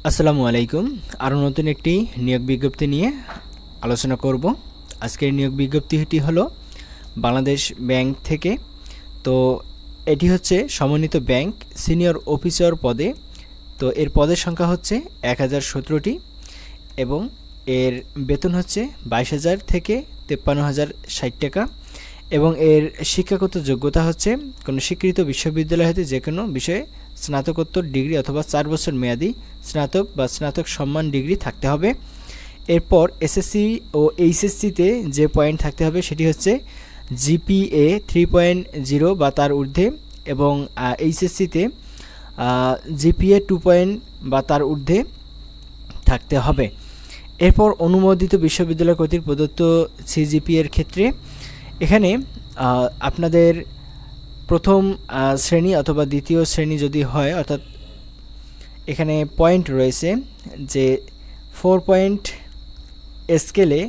আসসালামু আলাইকুম। আরও নতুন একটি নিয়োগ বিজ্ঞপ্তি নিয়ে আলোচনা করব। আজকের নিয়োগ বিজ্ঞপ্তিটি হলো বাংলাদেশ ব্যাংক থেকে। তো এটি হচ্ছে সমন্বিত ব্যাংক সিনিয়র অফিসার পদে। তো এর পদের সংখ্যা হচ্ছে 1017টি এবং এর বেতন হচ্ছে 22,000 থেকে 53,060 টাকা এবং এর শিক্ষাগত যোগ্যতা হচ্ছে কোনো স্বীকৃত বিশ্ববিদ্যালয় হতে যে কোনো বিষয়ে স্নাতকোত্তর ডিগ্রি অথবা 4 বছর মেয়াদি স্নাতক বা স্নাতক সম্মান ডিগ্রি থাকতে হবে। এরপর এসএসসি ও এইচএসসিতে যে পয়েন্ট থাকতে হবে সেটি হচ্ছে জিপিএ 3.0 বা তার ঊর্ধ্বে এবং এইচএসসিতে জিপিএ 2 বা তার ঊর্ধ্বে থাকতে হবে। এরপর অনুমোদিত বিশ্ববিদ্যালয় কর্তৃক প্রদত্ত সিজিপিএর ক্ষেত্রে এখানে আপনাদের প্রথম শ্রেণী অথবা দ্বিতীয় শ্রেণী যদি হয়, অর্থাৎ এখানে পয়েন্ট রয়েছে যে 4 পয়েন্ট স্কেলে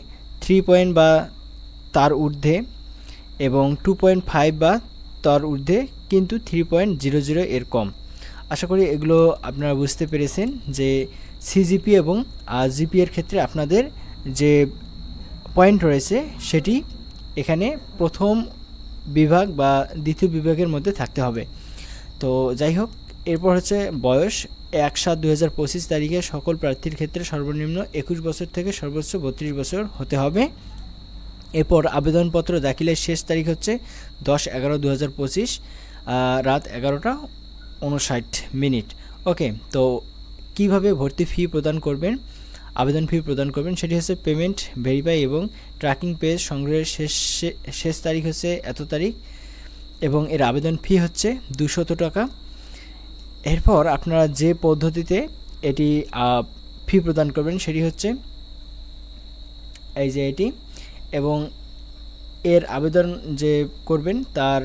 3 পয়েন্ট বা তার ঊর্ধ্বে এবং 2.5 বা তার ঊর্ধ্বে, কিন্তু 3.00 এর কম। আশা করি এগুলো আপনারা বুঝতে পেরেছেন যে সিজিপি এবং জিপি এর ক্ষেত্রে আপনাদের যে পয়েন্ট রয়েছে সেটি এখানে প্রথম বিভাগ বা দ্বিতীয় বিভাগের মধ্যে থাকতে হবে। তো যাই হোক, এরপর হচ্ছে বয়স 1/7/2025 তারিখে সকল প্রার্থীর ক্ষেত্রে সর্বনিম্ন 21 বছর থেকে সর্বোচ্চ 32 বছর হতে হবে। এরপর আবেদনপত্র দাখিলের শেষ তারিখ হচ্ছে 10/11/2025 রাত 11:59। ওকে, তো কিভাবে ভর্তি ফি প্রদান করবেন, আবেদন ফি প্রদান করবেন সেটি হচ্ছে পেমেন্ট ভেরিফাই এবং ট্র্যাকিং পেজ সংগ্রহের শেষ তারিখ হচ্ছে এত তারিখ এবং এর আবেদন ফি হচ্ছে 200 টাকা। এরপর আপনারা যে পদ্ধতিতে এটি ফি প্রদান করবেন সেটি হচ্ছে এই যে এটি, এবং এর আবেদন যে করবেন তার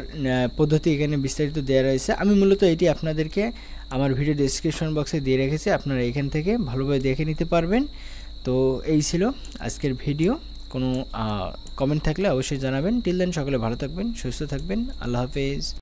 পদ্ধতি এখানে বিস্তারিত দেওয়া রয়েছে। আমি মূলত এটি আপনাদেরকে আমার ভিডিও ডেসক্রিপশন বক্সে দিয়ে রেখেছি, আপনারা এখান থেকে ভালোভাবে দেখে নিতে পারবেন। তো এই ছিল আজকের ভিডিও। কোনো কমেন্ট থাকলে অবশ্যই জানাবেন। টিল দেন সকলে ভালো থাকবেন, সুস্থ থাকবেন। আল্লাহ হাফেজ।